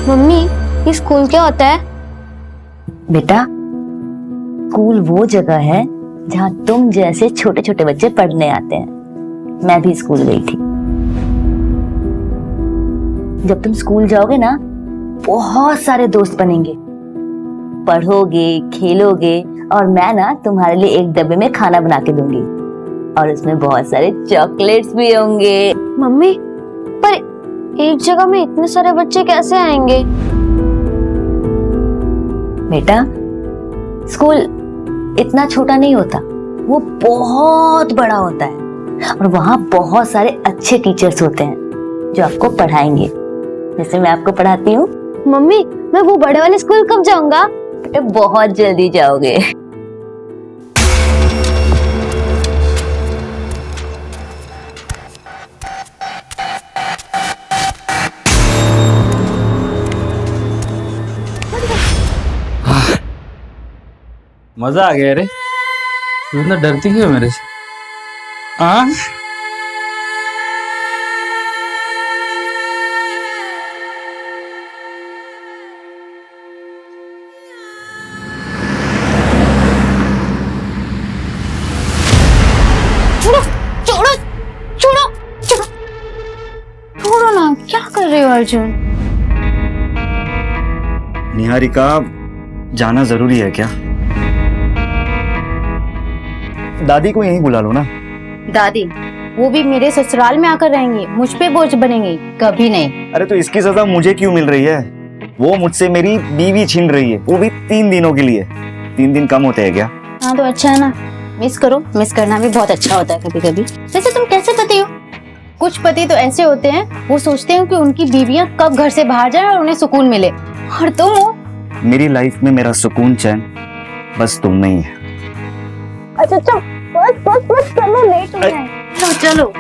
Mummy, ये school क्या होता है? बेटा, स्कूल वो जगह है जहाँ तुम जैसे छोटे छोटे बच्चे पढ़ने आते हैं। मैं भी स्कूल गई थी। जब तुम स्कूल जाओगे ना, बहुत सारे दोस्त बनेंगे, पढ़ोगे, खेलोगे, और मैं ना तुम्हारे लिए एक डब्बे में खाना बना के दूंगी और उसमें बहुत सारे चॉकलेट्स भी होंगे। मम्मी, पर एक जगह में इतने सारे बच्चे कैसे आएंगे? बेटा, स्कूल इतना छोटा नहीं होता, वो बहुत बड़ा होता है और वहाँ बहुत सारे अच्छे टीचर्स होते हैं जो आपको पढ़ाएंगे, जैसे मैं आपको पढ़ाती हूँ। मम्मी, मैं वो बड़े वाले स्कूल कब जाऊंगा? बेटा, बहुत जल्दी जाओगे। मजा आ गया रे। तू इतना डरती क्यों मेरे से? हाँ, छोड़ो छोड़ो छोड़ो छोड़ो छोड़ो ना, क्या कर रहे हो अर्जुन? निहारिका, जाना जरूरी है क्या? दादी को यहीं बुला लो ना। दादी, वो भी मेरे ससुराल में आकर रहेंगी, मुझ पे बोझ बनेंगी? कभी नहीं। अरे तो इसकी सजा मुझे क्यों मिल रही है? वो मुझसे मेरी बीवी छीन रही है, वो भी 3 दिनों के लिए। 3 दिन कम होते हैं क्या? हाँ तो अच्छा है ना, मिस करो। मिस करना भी बहुत अच्छा होता है कभी कभी। वैसे तुम कैसे पति हो? कुछ पति तो ऐसे होते हैं, वो सोचते हैं कि उनकी बीवियां कब घर से बाहर जाए और उन्हें सुकून मिले, और तुम हो। मेरी लाइफ में मेरा सुकून चैन बस तुम में ही है। अच्छा अच्छा, बस बस बस, चलो लेट हो गए। चलो चलो।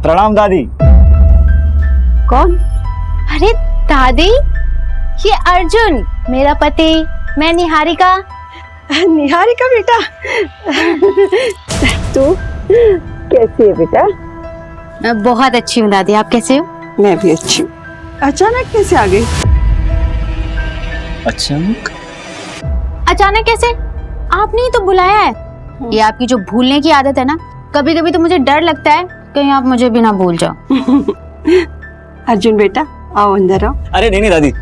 प्रणाम दादी। कौन? अरे दादी, ये अर्जुन मेरा पति, मैं निहारिका। निहारिका बेटा, तू कैसी है बेटा? मैं बहुत अच्छी हूँ दादी, आप कैसे हो? मैं भी अच्छी हूँ। अचानक कैसे आ गई? अचानक कैसे? आपने ही तो बुलाया है। ये आपकी जो भूलने की आदत है ना, कभी कभी तो मुझे डर लगता है कहीं आप मुझे भी ना भूल जाओ। अर्जुन बेटा, आओ अंदर आओ। अरे नहीं नहीं दादी,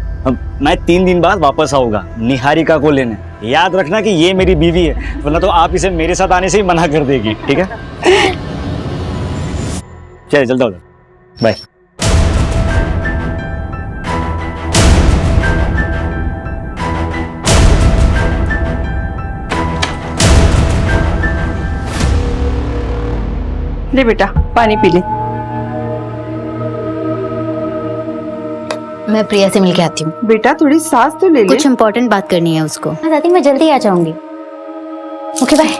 मैं 3 दिन बाद वापस आऊंगा निहारिका को लेने। याद रखना कि ये मेरी बीवी है, वरना तो आप इसे मेरे साथ आने से ही मना कर देगी, ठीक है? चलिए चलता हूँ, बाय। ले बेटा, पानी पी ले। मैं प्रिया से मिलके आती हूँ। बेटा थोड़ी सांस तो ले ले। कुछ इम्पोर्टेंट बात करनी है उसको। हाँ दादी, मैं जल्दी आ जाऊंगी। Okay bye.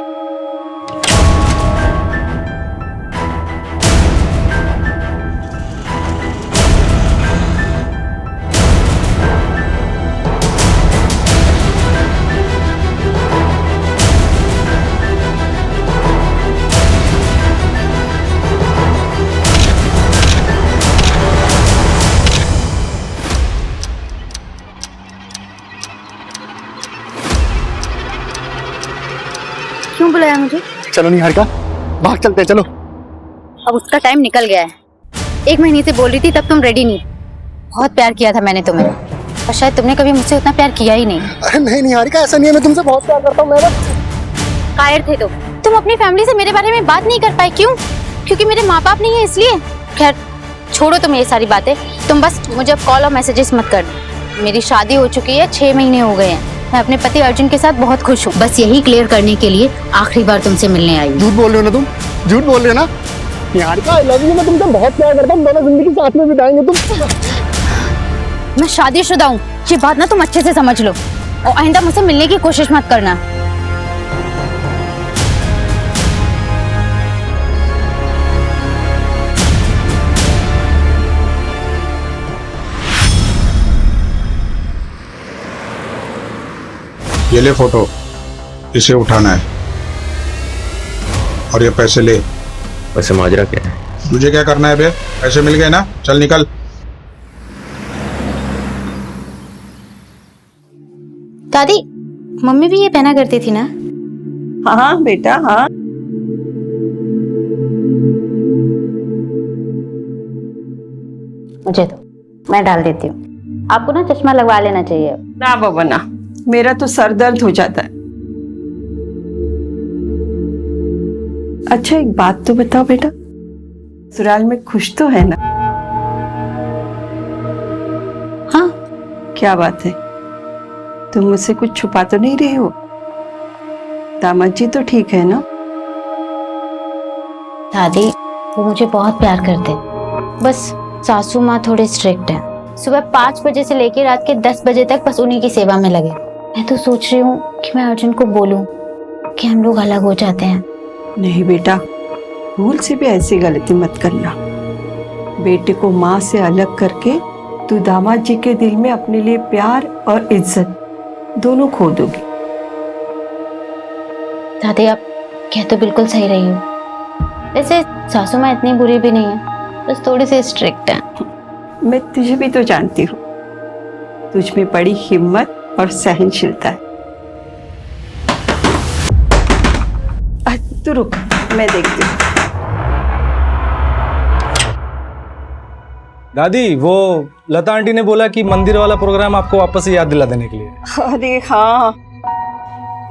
क्यों बुलाया मुझे? चलो निहारिका, भाग चलते हैं, चलो। अब उसका टाइम निकल गया है। 1 महीने से बोल रही थी, तब तुम रेडी नहीं। बहुत प्यार किया था मैंने तुम्हें, और शायद तुमने कभी मुझसे उतना प्यार किया ही नहीं। अरे नहीं निहारिका, ऐसा नहीं है, मैं तुमसे बहुत प्यार करता हूँ। मैं कायर थे तुम अपनी फैमिली से मेरे बारे में बात नहीं कर पाए। क्यों? क्योंकि मेरे माँ बाप नहीं है इसलिए? खैर छोड़ो तुम ये सारी बातें। तुम बस मुझे अब कॉल और मैसेजेस मत करना। मेरी शादी हो चुकी है, 6 महीने हो गए हैं। मैं अपने पति अर्जुन के साथ बहुत खुश हूँ। बस यही क्लियर करने के लिए आखिरी बार तुमसे मिलने आई हूँ। झूठ बोल रहे हो ना तुम, झूठ बोल रहे हो ना निहारिका। आई लव यू, मैं तुमसे बहुत प्यार करता हूँ, दोनों जिंदगी साथ में बिताएंगे। तुम मैं शादीशुदा हूँ, ये बात ना तुम अच्छे से समझ लो, और आइंदा मुझसे मिलने की कोशिश मत करना। ये ले फोटो, इसे उठाना है और ये पैसे ले। वैसे माजरा क्या है? तुझे क्या करना है बे? पैसे मिल गए ना, चल निकल। दादी, मम्मी भी ये पहना करती थी ना? हाँ बेटा हाँ। मुझे तो मैं डाल देती हूँ। आपको ना चश्मा लगवा लेना चाहिए। ना बाबा ना, मेरा तो सर दर्द हो जाता है। अच्छा एक बात तो बताओ बेटा, ससुराल में खुश तो है ना? हाँ। क्या बात है, तुम मुझसे कुछ छुपा तो नहीं रहे हो? दामाद जी तो ठीक है ना? दादी वो मुझे बहुत प्यार करते हैं, बस सासू माँ थोड़े स्ट्रिक्ट हैं। सुबह 5 बजे से लेकर रात के 10 बजे तक बस उन्हीं की सेवा में लगे। मैं तो सोच रही हूँ कि मैं अर्जुन को बोलूँ कि हम लोग अलग हो जाते हैं। नहीं बेटा, भूल से भी ऐसी गलती मत करना। बेटे को माँ से अलग करके तू दामाद जी के दिल में अपने लिए प्यार और इज्जत दोनों खो दोगी। दादी आप कह तो बिल्कुल सही रही हो, वैसे सासू माँ इतनी बुरी भी नहीं है, बस थोड़ी सी स्ट्रिक्ट है। मैं तुझे भी तो जानती हूँ, तुझ में बड़ी हिम्मत और सहनशीलता है। तू रुक, मैं देखती हूँ। दादी वो लता आंटी ने बोला कि मंदिर वाला प्रोग्राम आपको वापस से याद दिला देने के लिए। अरे हाँ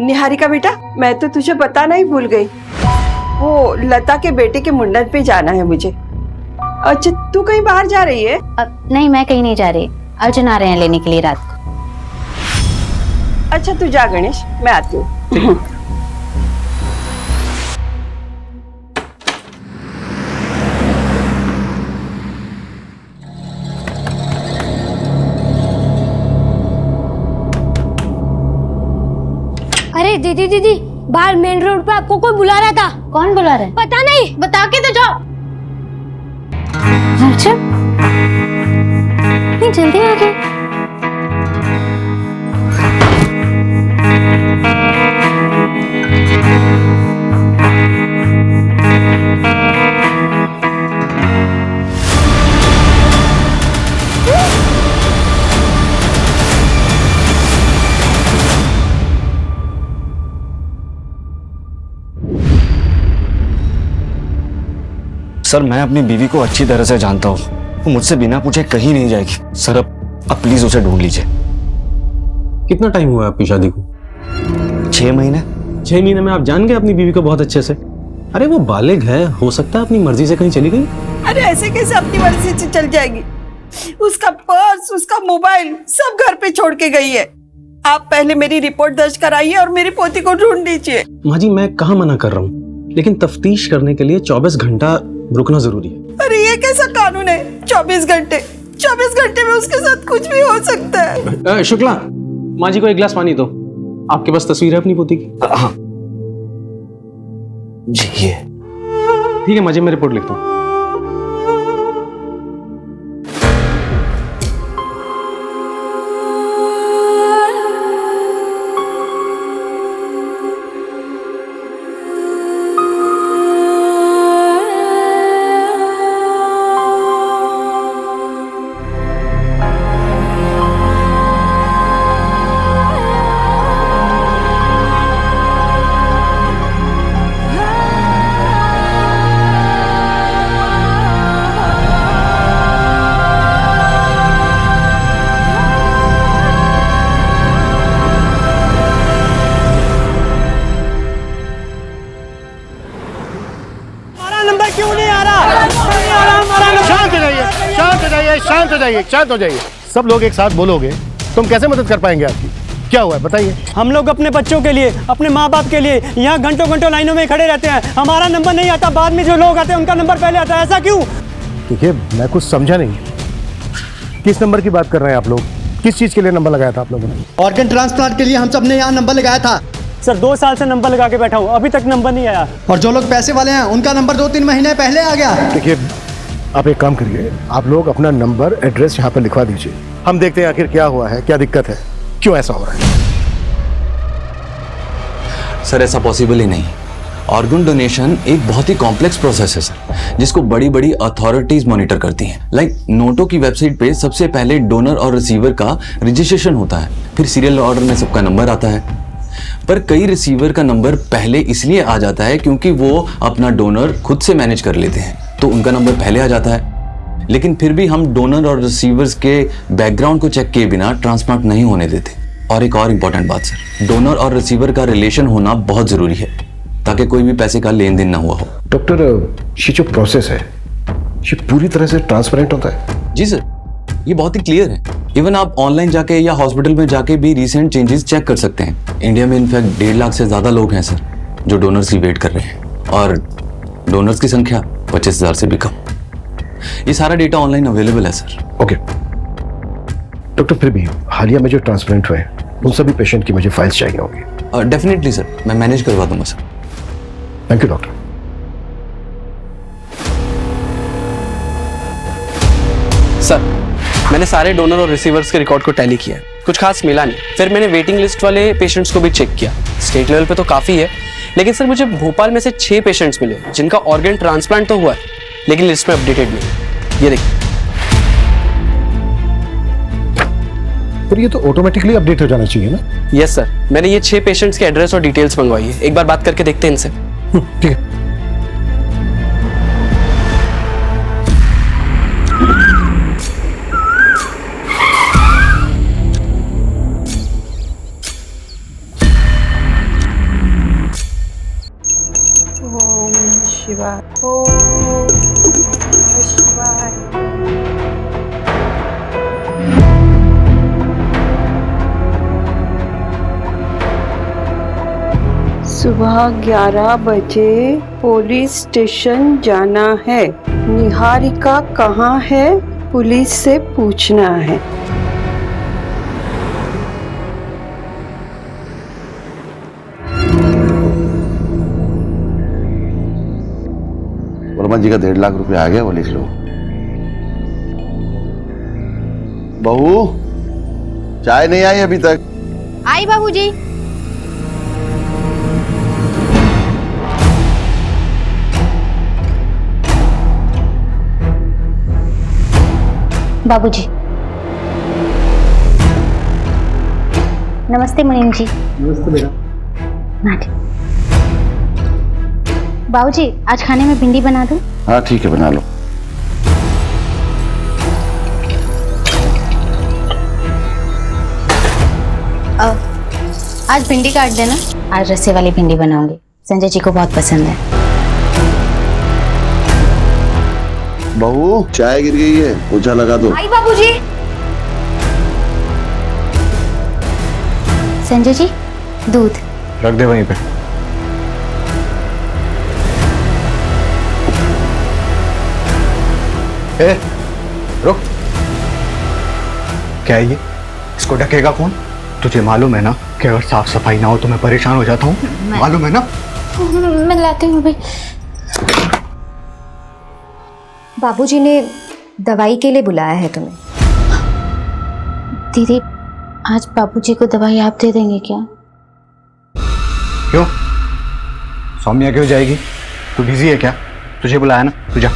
निहारिका बेटा, मैं तो तुझे बताना ही भूल गई। वो लता के बेटे के मुंडन पे जाना है मुझे। अच्छा तू कहीं बाहर जा रही है? नहीं मैं कहीं नहीं जा रही, अर्जुन आ रहे हैं लेने के लिए रात को। अच्छा तू जा गणेश, मैं आती हूँ। अरे दीदी दीदी, बाहर मेन रोड पे आपको कोई बुला रहा था। कौन बुला रहा है? पता नहीं, बता के तो जाओ। अर्जुन नहीं जल्दी आ गए। सर मैं अपनी बीवी को अच्छी तरह से जानता हूँ, वो मुझसे बिना पूछे कहीं नहीं जाएगी। सर अब प्लीज उसे ढूंढ लीजिए। कितना टाइम हुआ आपकी शादी को? 6 महीने। 6 महीने में आप जान गए अपनी बीवी को बहुत अच्छे से? अरे वो बालिग है, हो सकता है अपनी मर्जी से कहीं चली गई। अरे ऐसे कैसे अपनी मर्जी से चल जाएगी? उसका पर्स, उसका मोबाइल सब घर पे छोड़ के गई है। आप पहले मेरी रिपोर्ट दर्ज कराइए और मेरी पोती को ढूंढ लीजिए। माँ जी मैं कहाँ मना कर रहा हूँ, लेकिन तफ्तीश करने के लिए 24 घंटा रुकना जरूरी है। अरे ये कैसा कानून है? 24 घंटे? 24 घंटे में उसके साथ कुछ भी हो सकता है। शुक्ला, माँ जी को एक गिलास पानी दो। आपके पास तस्वीर है अपनी पोती की? हाँ जी ये। ठीक है माँ जी, मैं रिपोर्ट लिखता हूँ। शांत हो जाइए। सब लोग एक साथ बोलोगे तुम कैसे मदद कर पाएंगे आपकी? क्या हुआ है बताइए। हम लोग अपने बच्चों के लिए, अपने माँ बाप के लिए यहाँ घंटों घंटों लाइनों में खड़े रहते हैं। हमारा नंबर नहीं आता, बाद में जो लोग आते हैं उनका नंबर पहले आता है। ऐसा क्यों? देखिए मैं कुछ समझा नहीं। किस नंबर की बात कर रहे हैं आप लोग? किस चीज के लिए नंबर लगाया था आप लोगों ने? ऑर्गन ट्रांसप्लांट के लिए हम सब ने यहाँ नंबर लगाया था सर। 2 साल से नंबर लगा के बैठा हूँ, अभी तक नंबर नहीं आया। और जो लोग पैसे वाले हैं उनका नंबर 2-3 महीने पहले आ गया। देखिए, आप एक काम करिए, आप लोग अपना नंबर एड्रेस यहाँ पर लिखवा दीजिए। हम देखते हैं आखिर क्या हुआ है, क्या दिक्कत है, क्यों ऐसा हो रहा है। सर ऐसा पॉसिबल ही नहीं। ऑर्गन डोनेशन एक बहुत ही कॉम्प्लेक्स प्रोसेस है सर, जिसको बड़ी बड़ी अथॉरिटीज मॉनिटर करती हैं। लाइक नोटो की वेबसाइट पे सबसे पहले डोनर और रिसीवर का रजिस्ट्रेशन होता है, फिर सीरियल ऑर्डर में सबका नंबर आता है। पर कई रिसीवर का नंबर पहले इसलिए आ जाता है क्योंकि वो अपना डोनर खुद से मैनेज कर लेते हैं, तो उनका नंबर पहले आ जाता है। लेकिन फिर भी हम डोनर और रिसीवर्स के बैकग्राउंड को चेक किए बिना ट्रांसप्लांट नहीं होने देते। और एक और इम्पोर्टेंट बात सर, डोनर और रिसीवर का रिलेशन होना बहुत जरूरी है, ताकि कोई भी पैसे का लेन देन ना हुआ हो। डॉक्टर, ये जो प्रोसेस है ये पूरी तरह से ट्रांसपेरेंट होता है? जी सर, ये बहुत ही क्लियर है। इवन आप ऑनलाइन जाके या हॉस्पिटल में जाके भी रिसेंट चेंजेस चेक कर सकते हैं। इंडिया में इनफैक्ट 1.5 लाख से ज्यादा लोग हैं सर जो डोनर्स की वेट कर रहे हैं, और डोनर्स की संख्या 25,000 से भी कम। ये सारा डेटा ऑनलाइन अवेलेबल है सर। ओके डॉक्टर, फिर भी हालिया में जो ट्रांसप्लांट हुए उन सभी पेशेंट की मुझे फाइल्स चाहिए होंगी। डेफिनेटली सर, मैं मैनेज करवा दूंगा sir. Thank you doctor. Sir मैंने सारे डोनर और रिसीवर्स के रिकॉर्ड को टैली किया है, कुछ खास मिला नहीं। फिर मैंने वेटिंग लिस्ट वाले पेशेंट्स को भी चेक किया। स्टेट लेवल पे तो काफ़ी है, लेकिन सर मुझे भोपाल में से 6 पेशेंट्स मिले जिनका ऑर्गन ट्रांसप्लांट तो हुआ है, लेकिन लिस्ट में अपडेटेड नहीं। ये देखिए। पर ये तो ऑटोमेटिकली अपडेट हो जाना चाहिए ना? यस सर, मैंने ये 6 पेशेंट्स के एड्रेस और डिटेल्स मंगवाई है। एक बार बात करके देखते हैं इनसे। ठीक है। शिवाय, ओम शिवाय। सुबह 11 बजे पुलिस स्टेशन जाना है। निहारिका कहाँ है? पुलिस से पूछना है। वर्मा जी का 1.5 लाख रुपया आ गया, वो लिख लो। बहू, चाय नहीं आई अभी तक? आई बाबूजी। बाबूजी नमस्ते मुनीम जी। नमस्ते बेटा। बाबूजी आज खाने में भिंडी बना दूं? हाँ ठीक है, बना लो। आज भिंडी काट देना। आज रस्से वाली भिंडी बनाऊंगी, संजय जी को बहुत पसंद है। बहू, चाय गिर गई है, पोछा लगा दो। आई बाबूजी। संजय जी दूध रख दे वहीं पे। ए, रुक। क्या है ये? इसको ढकेगा कौन? तुझे मालूम है ना कि अगर साफ सफाई ना हो तो मैं परेशान हो जाता हूँ, मालूम है ना? मैं लाती हूँ भाई। बाबूजी ने दवाई के लिए बुलाया है तुम्हें। दीदी आज बाबूजी को दवाई आप दे देंगे क्या? क्यों? सौम्या क्यों जाएगी? तू बिजी है क्या? तुझे बुलाया ना, तू जा।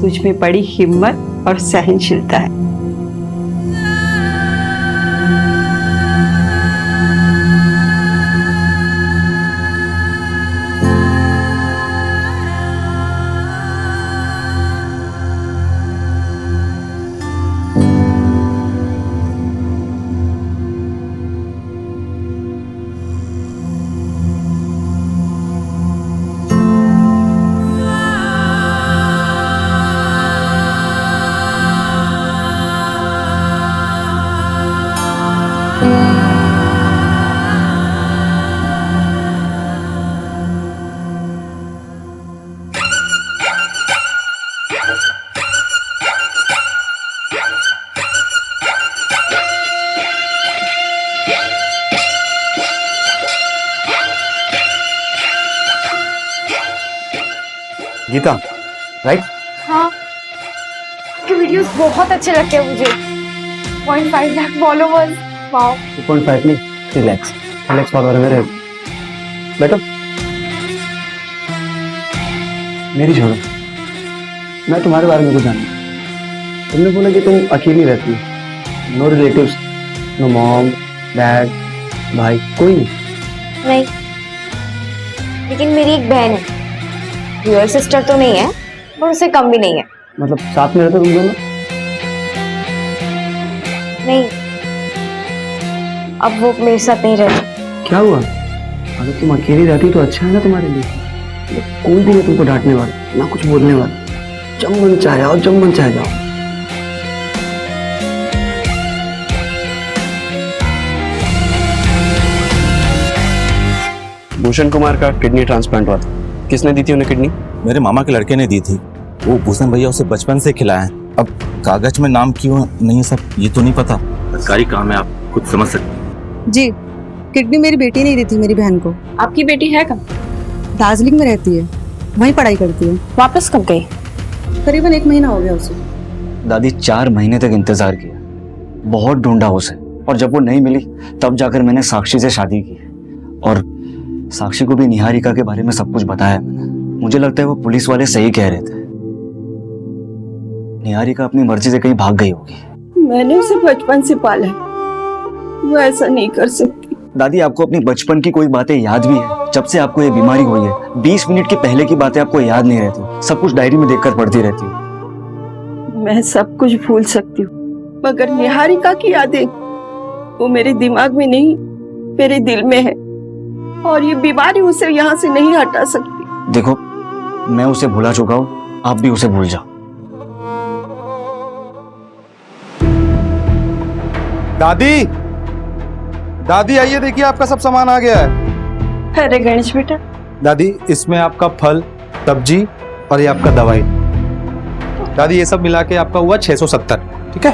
तुझ में बड़ी हिम्मत और सहनशीलता है। गीता, राइट? हाँ, आपके वीडियोस बहुत अच्छे लगते हैं मुझे। 0.5 लाख फॉलोवर्स, वाओ। 2.5 नहीं, रिलैक्स फॉलोअर है मेरे। बैठो, मेरी छोड़ो, मैं तुम्हारे बारे में कुछ जानता। तुमने बोला कि तुम अकेली रहती हो, no relatives, no mom, dad, भाई, कोई नहीं, लेकिन मेरी एक बहन है। रियल सिस्टर तो नहीं है, पर उससे कम भी नहीं है। मतलब साथ में रहते तुम दोनों? नहीं, अब वो मेरे साथ नहीं रहती। क्या हुआ? अगर तुम अकेली रहती तो अच्छा है ना तुम्हारे लिए। कोई भी नहीं तुमको डांटने वाला, ना कुछ बोलने वाला। जब मन चाहे आओ, जब मन चाहे जाओ। भूषण कुमार का किडनी ट्रांसप्लांट हुआ था। किसने दी थी उन्हें किडनी? मेरे मामा के लड़के ने दी थी। वो भूषण भैया उसे बचपन से खिलाए हैं। अब कागज में नाम क्यों नहीं सब ये तो नहीं पता। सरकारी काम है, आप खुद समझ सकते हैं। जी, किडनी मेरी बेटी ने दी थी मेरी बहन को। आपकी बेटी है कहाँ? दार्जिलिंग में रहती है, वहीं पढ़ाई करती है। वापस कब गई? करीबन 1 महीना हो गया उसे। दादी 4 महीने तक इंतजार किया, बहुत ढूंढा उसे, और जब वो नहीं मिली तब जाकर मैंने साक्षी से शादी की। और साक्षी को भी निहारिका के बारे में सब कुछ बताया मैंने। मुझे लगता है वो पुलिस वाले सही कह रहे थे, निहारिका अपनी मर्जी से कहीं भाग गई होगी। मैंने उसे बचपन से पाला है, वो ऐसा नहीं कर सकती। दादी, आपको अपनी बचपन की कोई बातें याद भी है? जब से आपको ये बीमारी हुई है 20 मिनट के पहले की बातें आपको याद नहीं रहती, सब कुछ डायरी में देखकर पढ़ती रहती हूँ। मैं सब कुछ भूल सकती हूँ, मगर निहारिका की यादें वो मेरे दिमाग में नहीं, मेरे दिल में है, और ये बीमारी उसे यहाँ से नहीं हटा सकती। देखो, मैं उसे भुला चुका हूँ, आप भी उसे भूल जाओ। दादी, दादी आइए, देखिए आपका सब सामान आ गया है। अरे गणेश बेटा। दादी, इसमें आपका फल, सब्जी और ये आपका दवाई। दादी, ये सब मिला के आपका हुआ 670, ठीक है?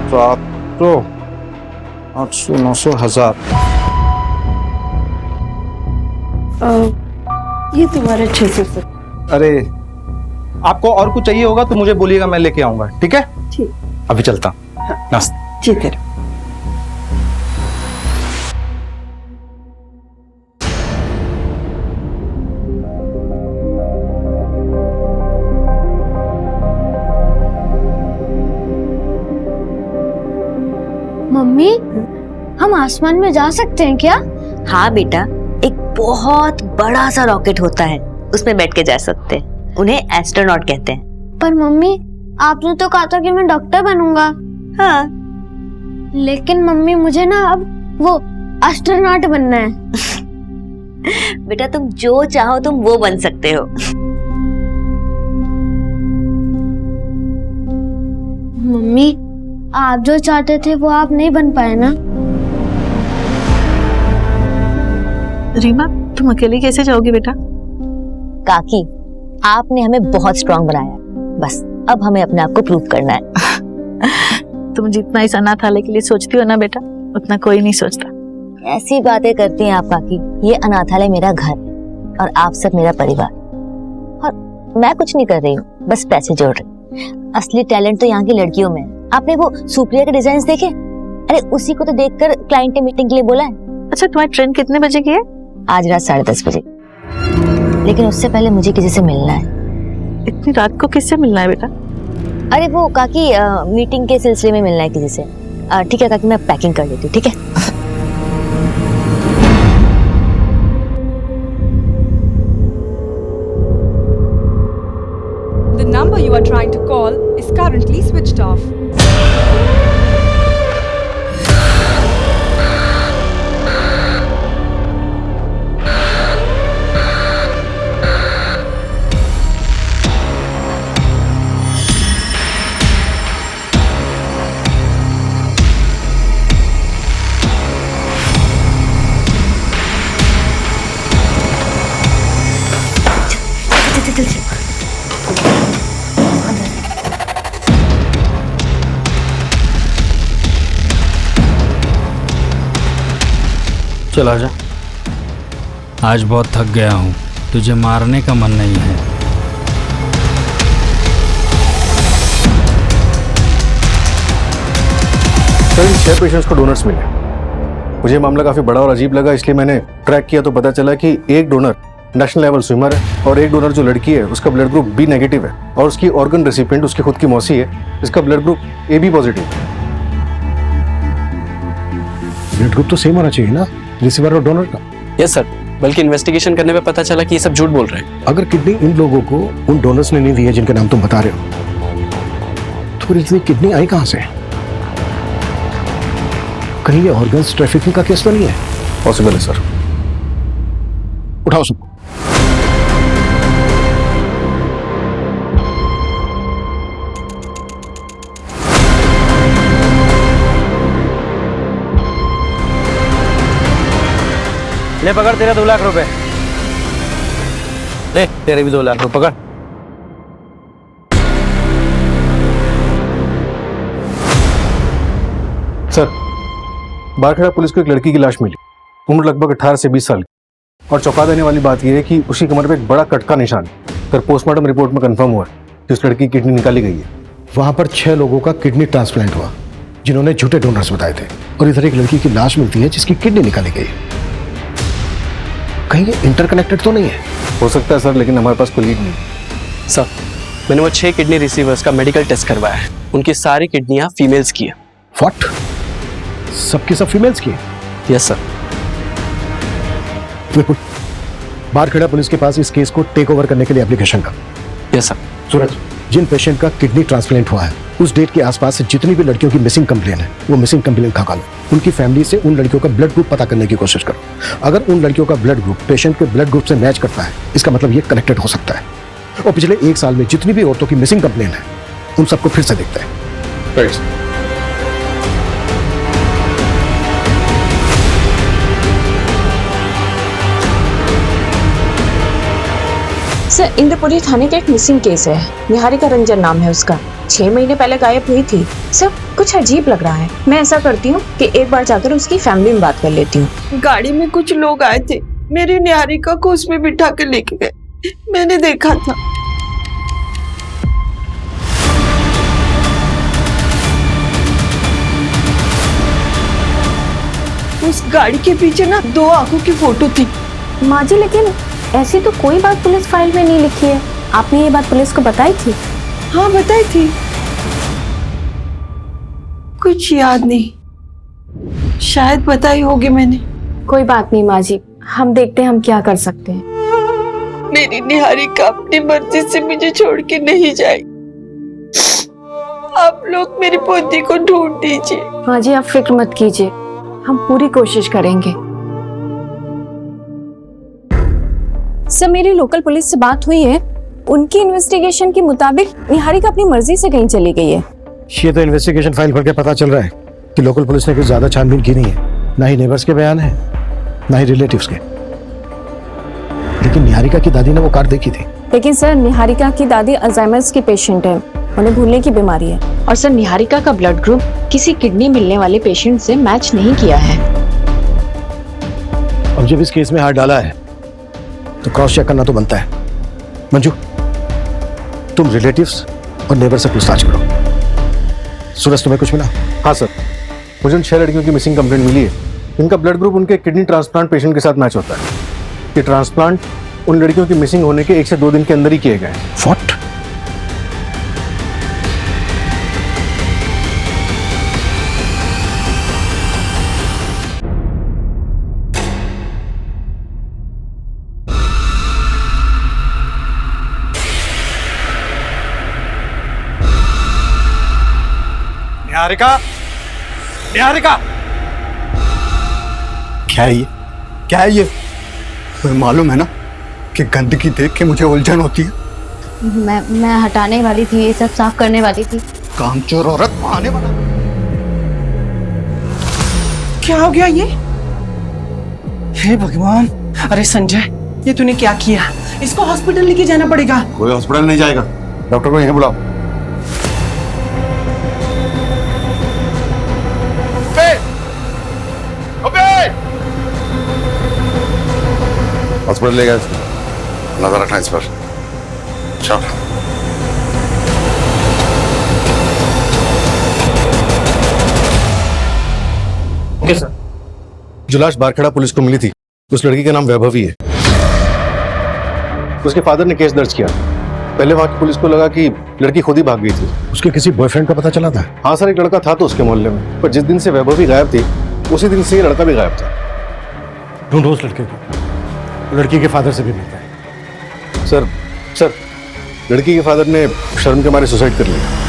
700, 800, 900, 1000। ये तुम्हारा 670। अरे, आपको और कुछ चाहिए होगा तो मुझे बोलिएगा, मैं लेके आऊंगा, ठीक है? ठीक। अभी चलता। नमस्ते। ठीक है। मम्मी, हम आसमान में जा सकते हैं क्या? हाँ बेटा, एक बहुत बड़ा सा रॉकेट होता है, उसमें बैठ के जा सकते हैं। उन्हें एस्ट्रोनॉट कहते हैं। पर मम्मी, आपने तो कहा था कि मैं डॉक्टर बनूंगा। हाँ, लेकिन मम्मी मुझे ना अब वो एस्ट्रोनॉट बनना है। बेटा, तुम जो चाहो तुम वो बन सकते हो। मम्मी, आप जो चाहते थे वो आप नहीं बन पाए ना। रीमा, तुम अकेले कैसे जाओगी बेटा? काकी, आपने हमें बहुत स्ट्रांग बनाया, बस अब हमें अपने आप को प्रूव करना है। तुम जितना इस अनाथालय के लिए सोचती हो ना बेटा, उतना कोई नहीं सोचता। ऐसी बातें करती हैं आप काकी। ये अनाथालय मेरा घर और आप सब मेरा परिवार, और मैं कुछ नहीं कर रही हूँ, बस पैसे जोड़ रही। असली टैलेंट तो यहाँ की लड़कियों में है। आपने वो सुप्रिया के डिजाइन देखे? अरे उसी को तो देखकर क्लाइंट ने मीटिंग के लिए बोला है। अच्छा, तुम्हारी ट्रेन कितने बजे की है? आज रात 10:30 बजे, लेकिन उससे पहले मुझे किसी से मिलना है। इतनी रात को किससे मिलना है बेटा? अरे वो काकी मीटिंग के सिलसिले में मिलना है किसी से। ठीक है काकी, मैं पैकिंग कर लेती हूँ, ठीक है? The number you are trying to call is currently switched off. चल आजा। आज बहुत थक गया हूँ, तुझे मारने का मन नहीं है। सर इन 6 पेशेंट्स को डोनर्स मिले। मुझे मामला काफी बड़ा और अजीब लगा, इसलिए मैंने ट्रैक किया तो पता चला कि एक डोनर नेशनल लेवल स्विमर है और एक डोनर जो लड़की है उसका ब्लड ग्रुप बी नेगेटिव है और उसकी ऑर्गन रेसिपिएंट उसकी खुद की मौसी है, इसका ब्लड ग्रुप AB पॉजिटिव है। ब्लड ग्रुप तो सेम होना चाहिए ना रिसीवर और डोनर का। यस सर, बल्कि इन्वेस्टिगेशन करने पे पता चला कि ये सब झूठ बोल रहे हैं। अगर किडनी इन लोगों को उन डोनर्स ने नहीं दी है जिनके नाम तुम बता रहे हो, तो फिर इतनी किडनी आई कहां से? कहीं ये ऑर्गन्स ट्रैफिकिंग का केस तो नहीं है? पॉसिबल है सर। उठाओ सबको। ले पकड़, तेरा 2 लाख रुपए। ले तेरे भी 2 लाख रुपए पकड़। सर, बारखेड़ा पुलिस को एक लड़की की लाश मिली, उम्र लगभग 18 से 20 साल की। और चौंका देने वाली बात यह है कि उसकी कमर पे एक बड़ा कट का निशान है। फिर पोस्टमार्टम रिपोर्ट में कंफर्म हुआ कि उस लड़की की किडनी निकाली गई है। वहां पर 6 लोगों का किडनी ट्रांसप्लांट हुआ जिन्होंने झूठे डोनर्स बताए थे, और इधर एक लड़की की लाश मिलती है जिसकी किडनी निकाली गई है। कहीं ये इंटरकनेक्टेड तो नहीं है? हो सकता है सर, लेकिन हमारे पास कोई लीड नहीं। सर, मैंने वो 6 किडनी रिसीवर्स का मेडिकल टेस्ट करवाया है, उनकी सारी किडनियां फीमेल्स की है। व्हाट? सबकी सब फीमेल्स की? Yes sir. बिल्कुल। बारखेड़ा पुलिस के पास इस केस को टेक ओवर करने के लिए एप्लीकेशन का। Yes sir. सूरज, जिन पेशेंट का किडनी ट्रांसप्लांट हुआ है उस डेट के आसपास से जितनी भी लड़कियों की मिसिंग कंप्लेन है वो मिसिंग कंप्लेन खंगाल लो। उनकी फैमिली से उन लड़कियों का ब्लड ग्रुप पता करने की कोशिश करो। अगर उन लड़कियों का ब्लड ग्रुप पेशेंट के ब्लड ग्रुप से मैच करता है, इसका मतलब ये कनेक्टेड हो सकता है। और पिछले 1 साल में जितनी भी औरतों की मिसिंग कंप्लेन है उन सबको फिर से देखते हैं। सर, इंद्रपुरी थाने का एक मिसिंग केस है। निहारिका रंजन नाम है उसका। 6 महीने पहले गायब हुई थी। सर, कुछ अजीब लग रहा है। मैं ऐसा करती हूँ कि एक बार जाकर उसकी फैमिली में बात कर लेती हूँ। गाड़ी में कुछ लोग आए थे, मेरी निहारिका को उसमें बिठा के लेके गए। मैंने देखा था। उस गाड़ी के पीछे ना 2 आंखों की फोटो थी। माँ जी, लेकिन ऐसी तो कोई बात पुलिस फाइल में नहीं लिखी है। आपने ये बात पुलिस को बताई थी? हाँ, बताई थी। कुछ याद नहीं, शायद बताई होगी मैंने। कोई बात नहीं माँ जी, हम देखते हैं हम क्या कर सकते हैं। मेरी निहारिका अपनी मर्जी से मुझे छोड़ के नहीं जाएगी। आप लोग मेरी पोती को ढूंढ दीजिए। माँ जी, आप फिक्र मत कीजिए, हम पूरी कोशिश करेंगे। सर, मेरी लोकल पुलिस से बात हुई है। उनकी इन्वेस्टिगेशन के मुताबिक निहारिका अपनी मर्जी से कहीं चली गई है। ये तो इन्वेस्टिगेशन फाइल पढ़ के पता चल रहा है कि लोकल पुलिस ने कुछ ज्यादा छानबीन की नहीं है। ना ही नेबर्स के बयान है, ना ही रिलेटिव्स के। लेकिन निहारिका की दादी ने वो कार देखी थी। लेकिन सर, निहारिका की दादी अल्जाइमर्स की पेशेंट है, उन्हें भूलने की बीमारी है। और सर, निहारिका का ब्लड ग्रुप किसी किडनी मिलने वाले पेशेंट से मैच नहीं किया है। अब जब इस केस में हाथ डाला है तो क्रॉस चेक करना तो बनता है। मंजू, तुम रिलेटिव्स और नेबर से पूछताछ करो। सूरज, तुम्हें कुछ मिला? हाँ सर, मुझे उन 6 लड़कियों की मिसिंग कंप्लेंट मिली है। इनका ब्लड ग्रुप उनके किडनी ट्रांसप्लांट पेशेंट के साथ मैच होता है। ये ट्रांसप्लांट उन लड़कियों की मिसिंग होने के 1 से 2 दिन के अंदर ही किए गए। व्हाट? निहारिका, निहारिका, क्या है ये? क्या है ये? तुम्हें मालूम है ना कि गंदगी देख के मुझे उलझन होती है। मैं हटाने वाली थी, ये सब साफ करने वाली थी। कामचोर औरत बहाने बना। क्या हो गया ये? हे भगवान, अरे संजय, ये तूने क्या किया? इसको हॉस्पिटल लेके जाना पड़ेगा। कोई हॉस्पिटल नहीं जाएगा, डॉक्टर को यहीं बुलाओ। हॉस्पिटल ले गया, नजर रखना इस पर। चल। Okay sir. जो लाश बारखेड़ा पुलिस को मिली थी उस लड़की का नाम वैभवी है। उसके फादर ने केस दर्ज किया। पहले वहां की पुलिस को लगा कि लड़की खुद ही भाग गई थी। उसके किसी बॉयफ्रेंड का पता चला था? हाँ सर, एक लड़का था तो उसके मोहल्ले में, पर जिस दिन से वैभवी गायब थी उसी दिन से ये लड़का भी गायब था। ढूंढो उस लड़के को, लड़की के फादर से भी मिलता है। सर, लड़की के फादर ने शर्म के मारे सुसाइड कर लिया।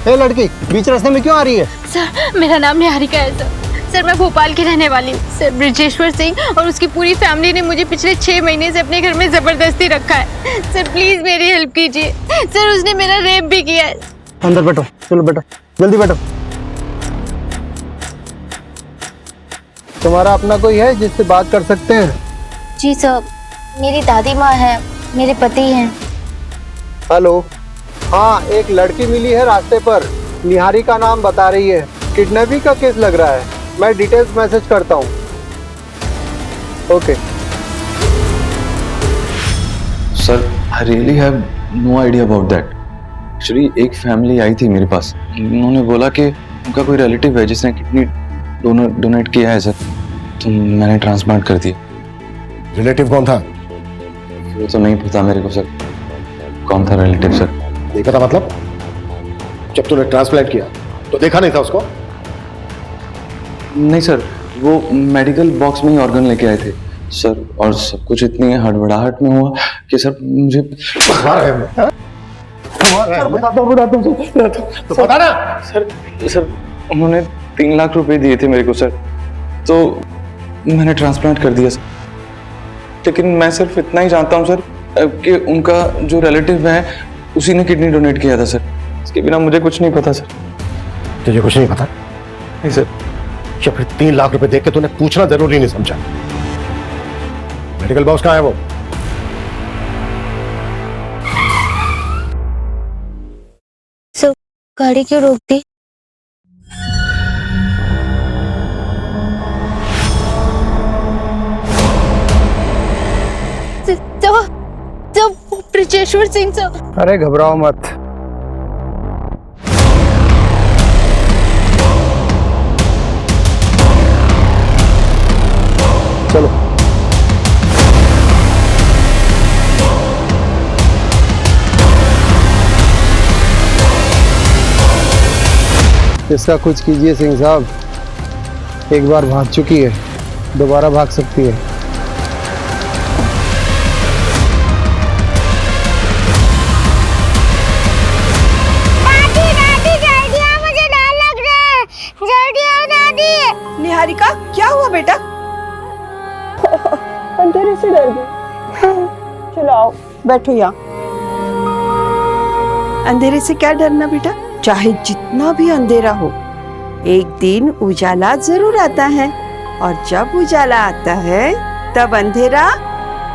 ए लड़की, बीच रास्ते में क्यों आ रही है? सर, मेरा नाम निहारिका है सर। सर, मैं भोपाल की रहने वाली हूँ। सर, ब्रिजेश्वर सिंह और उसकी पूरी फैमिली ने मुझे पिछले 6 महीने से अपने घर में जबरदस्ती रखा है। सर, प्लीज मेरी हेल्प कीजिए। सर, उसने मेरा रेप भी किया है। अंदर बैठो, चलो बैठो, जल्दी बैठो। तुम्हारा अपना कोई है जिससे बात कर सकते हैं? जी सर, मेरी दादी माँ है, मेरे पति हैं। हेलो, हाँ, एक लड़की मिली है रास्ते पर, निहारिका नाम बता रही है। किडनैपिंग का केस लग रहा है। मैं डिटेल्स मैसेज करता हूँ। Okay sir, I really have no idea about that. Actually एक फैमिली आई थी मेरे पास, उन्होंने बोला कि उनका कोई रिलेटिव है जिसने किडनी डोनेट किया है सर, तो मैंने ट्रांसप्लांट कर दिया। रिलेटिव कौन था? वो तो नहीं पता मेरे को सर, कौन था रिलेटिव सर। देखा था मतलब? जब तूने ट्रांसप्लांट किया तो देखा नहीं था उसको? नहीं सर, वो मेडिकल बॉक्स में ही ऑर्गन लेके आए थे सर, और सब कुछ इतनी हड़बड़ाहट में हुआ कि सर मुझे तो बता ना। सर उन्होंने 3 लाख रुपए दिए थे मेरे को सर, तो मैंने ट्रांसप्लांट कर दिया सर। लेकिन मैं सिर्फ इतना ही जानता हूँ सर कि उनका जो रिलेटिव है उसी ने किडनी डोनेट किया था सर। इसके बिना मुझे कुछ नहीं पता सर। तुझे कुछ नहीं पता? नहीं सर। या फिर 3 लाख रुपए देख के तूने पूछना जरूरी नहीं समझा? मेडिकल बॉक्स कहाँ है वो? सर, गाड़ी क्यों रोक दी? ब्रिजेश्वर सिंह सर। अरे घबराओ मत। चलो इसका कुछ कीजिए सिंह साहब। एक बार भाग चुकी है, दोबारा भाग सकती है। निहारिका, क्या हुआ बेटा? अंधेरे से डर गई। चलो आओ, बैठो यहाँ। अंधेरे से क्या डरना बेटा, चाहे जितना भी अंधेरा हो, एक दिन उजाला जरूर आता है, और जब उजाला आता है तब अंधेरा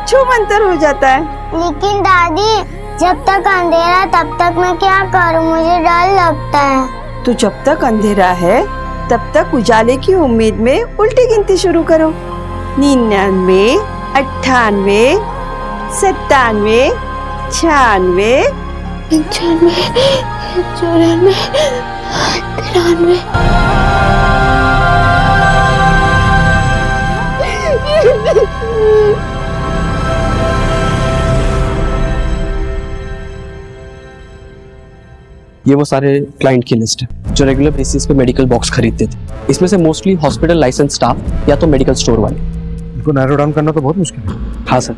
छूमंतर हो जाता है। लेकिन दादी, जब तक अंधेरा तब तक मैं क्या करूं? मुझे डर लगता है। तो जब तक अंधेरा है तब तक उजाले की उम्मीद में उल्टी गिनती शुरू करो। 99, 98, 97, 96, 95, 94, 93। ये वो सारे क्लाइंट की लिस्ट है जो रेगुलर बेसिस पे मेडिकल बॉक्स खरीदते थे। इसमें से मोस्टली हॉस्पिटल लाइसेंस स्टाफ या तो मेडिकल स्टोर वाले। इनको नैरो डाउन करना तो बहुत मुश्किल है। हाँ सर,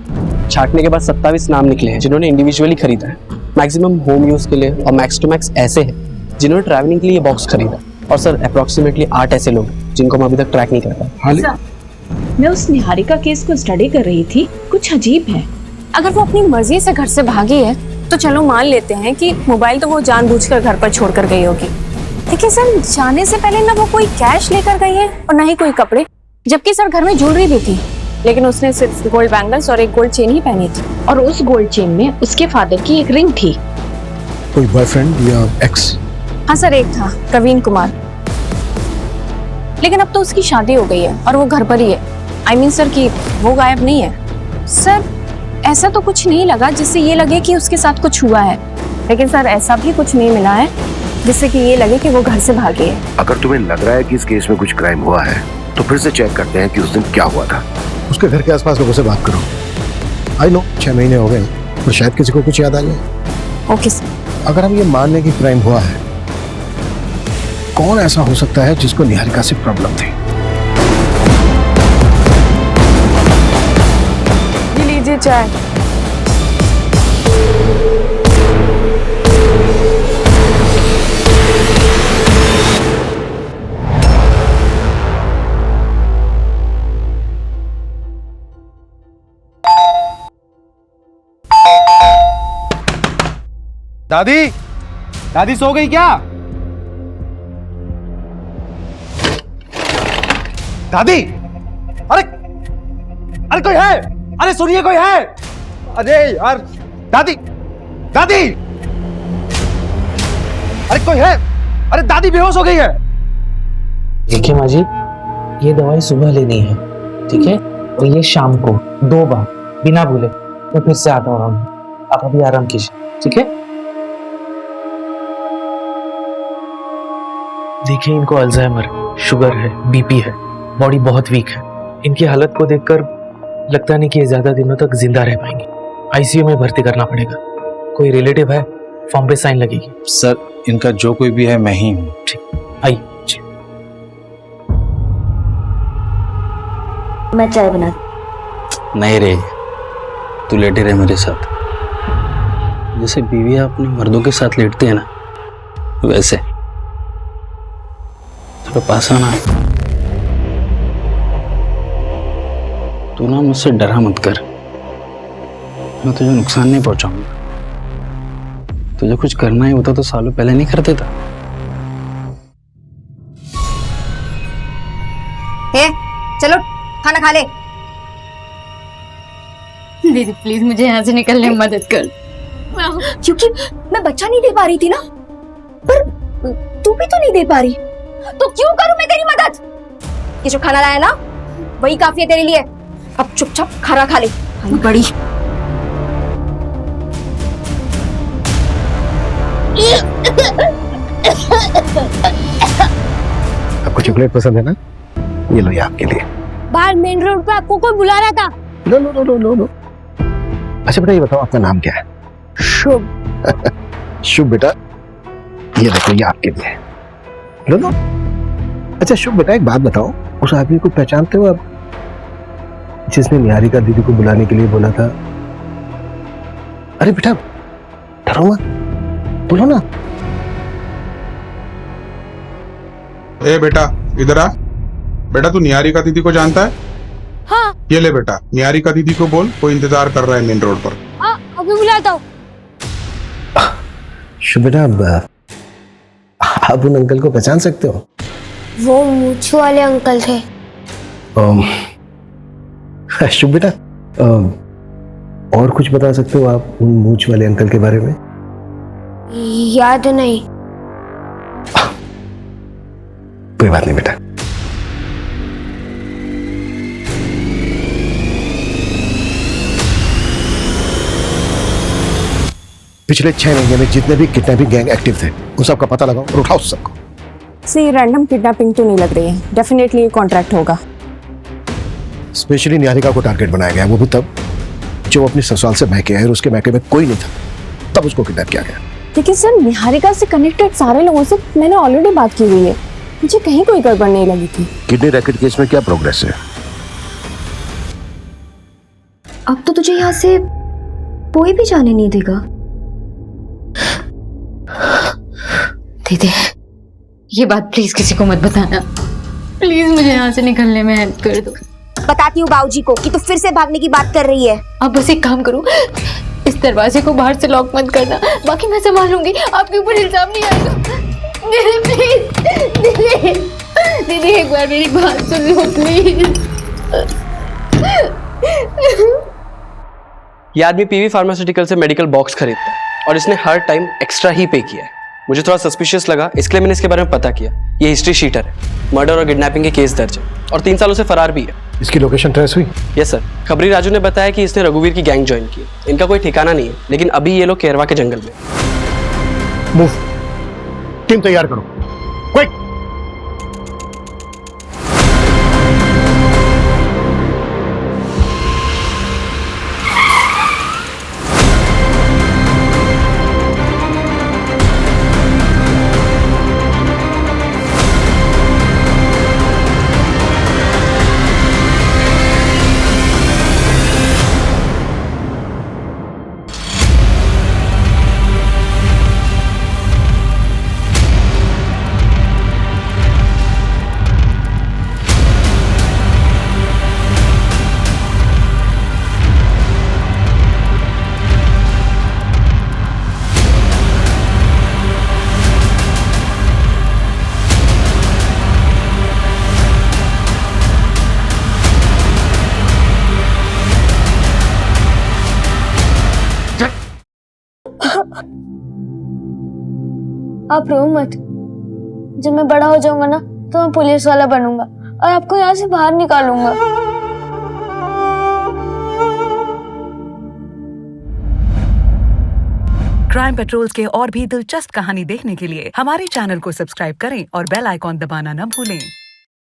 छाटने के बाद 27 नाम निकले हैं जिन्होंने इंडिविजुअली खरीदा है। मैक्सिमम होम यूज के लिए और मैक्स टू मैक्स ऐसे हैं जिन्होंने ट्रैवलिंग के लिए बॉक्स खरीदा। और सर अप्रोक्सीमेटली 8 ऐसे लोग जिनको हम अभी तक ट्रैक नहीं कर पाए। मैं उस निहारिका केस को स्टडी कर रही थी, कुछ अजीब है। अगर वो अपनी मर्जी से घर से भागी है तो चलो मान लेते हैं कि मोबाइल तो वो जानबूझकर घर पर छोड़कर गई होगी, लेकिन सर जाने से पहले ना वो कोई कैश लेकर गई है और ना ही कोई कपड़े, जबकि सर घर में ज्वेलरी भी थी, लेकिन उसने सिर्फ गोल्ड बैंगल्स और एक गोल्ड चेन ही पहनी थी। और उस गोल्ड चेन में उसके फादर की एक रिंग थी। कोई बॉयफ्रेंड या एक्स? हाँ सर, एक था प्रवीण कुमार, लेकिन अब तो उसकी शादी हो गई है और वो घर पर ही है। I mean सर कि वो गायब नहीं है। सर ऐसा तो कुछ नहीं लगा जिससे ये लगे कि उसके साथ कुछ हुआ है, लेकिन सर ऐसा भी कुछ नहीं मिला है जिससे कि ये लगे कि वो घर से भागी है। अगर तुम्हें लग रहा है कि इस केस में कुछ क्राइम हुआ है तो फिर से चेक करते हैं कि उस दिन क्या हुआ था। उसके घर के आसपास लोगों से बात करो। आई नो 6 महीने हो गए, पर शायद किसी को कुछ याद आ जाए। Okay sir. अगर हम ये मान लें कि क्राइम हुआ है, कौन ऐसा हो सकता है जिसको निहारिका से प्रॉब्लम थी? लीजिए चाय। दादी, दादी सो गई क्या? दादी, अरे अरे कोई है? अरे सुनिए, कोई है? अरे यार, दादी, दादी, अरे कोई है? अरे दादी बेहोश हो गई है। देखिए माँ जी, ये दवाई सुबह लेनी है, ठीक है? और ये शाम को 2 बार बिना भूले। मैं फिर से आता हूँ, आप अभी आराम कीजिए, ठीक है? देखिए, इनको अल्जाइमर, शुगर है, बीपी है, बॉडी बहुत वीक है। इनकी हालत को देखकर लगता नहीं कि ये ज्यादा दिनों तक जिंदा रह पाएंगे। आईसीयू में भर्ती करना पड़ेगा। कोई रिलेटिव है? फॉर्म पे साइन लगेगी। सर, इनका जो कोई भी है मैं ही हूँ। ठीक, आइए। मैं चाय बना। नहीं रे, तू लेटे रहे मेरे साथ। जैसे बीवी अपने मर्दों के साथ लेटती है ना, वैसे थोड़ा पास आना। तू ना मुझसे डरा मत कर, मैं तुझे नुकसान नहीं पहुंचाऊंगा। तुझे कुछ करना ही होता तो सालों पहले नहीं कर देता। चलो खाना खा ले। दीदी प्लीज मुझे यहाँ से निकलने में मदद कर। क्योंकि मैं बच्चा नहीं दे पा रही थी ना, पर तू भी तो नहीं दे पा रही, तो क्यों करूं मैं तेरी मदद? ये जो खाना लाया ना, वही काफी है तेरे लिए। अब चुपचाप खाना खा ले। बड़ी आपको चॉकलेट पसंद है ना? ये लो, ये आपके लिए। बाहर मेन रोड पे आपको कोई बुला रहा था। लो लो लो लो लो लो। अच्छा बेटा, ये बताओ आपका नाम क्या है? शुभ। शुभ बेटा, ये देखो, ये आपके लिए। लो लो। अच्छा शुभ बेटा, एक बात बताओ, उस आदमी को पहचानते हो आप, जिसने निहारिका दीदी को बुलाने के लिए बोला था? अरे बेटा डरो मत, बोलो ना। ए बेटा, इधर आ। बेटा तू निहारिका दीदी को जानता है? हाँ। ये ले बेटा, निहारिका दीदी को बोल, कोई इंतजार कर रहा है मेन रोड पर। हाँ, अभी बुलाता हूँ। शुभ बेटा, आप उन अंकल को पहचान सकते हो? वो मूछ वाले अंकल थे। शुभ बेटा, और कुछ बता सकते हो आप उन मूछ वाले अंकल के बारे में? याद नहीं। कोई बात नहीं बेटा। पिछले 6 महीने में जितने भी किडनैपिंग गैंग एक्टिव थे उन सबका पता लगाओ और उठाओ सबको। ये रैंडम किडनैपिंग तो नहीं लग रही है, डेफिनेटली ये कॉन्ट्रैक्ट होगा। स्पेशली निहारिका को टारगेट बनाया गया, वो भी तब जब वो अपने ससुराल से मैके आए और उसके मैके में कोई नहीं था, तब उसको किडनैप किया गया। लेकिन सर निहारिका से कनेक्टेड सारे लोगों से मैंने ऑलरेडी बात की हुई है, मुझे कहीं कोई गड़बड़ नहीं लगी थी। किडनी रैकेट केस में क्या प्रोग्रेस है? अब तो तुझे यहाँ से कोई भी जाने नहीं देगा। दीदी ये बात प्लीज किसी को मत बताना, प्लीज मुझे यहाँ से निकलने में हेल्प कर दो। बताती हूँ बाबूजी को कि तू फिर से भागने की बात कर रही है। अब बस एक काम करो, इस दरवाजे को बाहर से लॉक मत करना, बाकी मैं संभालूंगी, आपके ऊपर इल्जाम नहीं आएगा। दीदी प्लीज, दीदी दीदी एक बार मेरी बात सुन लो प्लीज। ये आदमी पीवी फार्मास्यूटिकल से मेडिकल बॉक्स खरीदता है और इसने हर टाइम एक्स्ट्रा ही पे किया है। मुझे थोड़ा सस्पिशियस लगा, इसलिए मैंने इसके बारे में पता किया। ये हिस्ट्री शीटर है, मर्डर और किडनैपिंग के केस दर्ज है और 3 सालों से फरार भी है। इसकी लोकेशन ट्रेस हुई? यस सर, खबरी राजू ने बताया कि इसने रघुवीर की गैंग ज्वाइन की। इनका कोई ठिकाना नहीं है, लेकिन अभी ये लोग केरवा के जंगल में। मूव, टीम तैयार करो, क्विक। आप रो मत, जब मैं बड़ा हो जाऊंगा ना तो मैं पुलिस वाला बनूंगा और आपको यहाँ से बाहर निकालूंगा। क्राइम पेट्रोल्स के और भी दिलचस्प कहानी देखने के लिए हमारे चैनल को सब्सक्राइब करें और बेल आइकॉन दबाना न भूलें।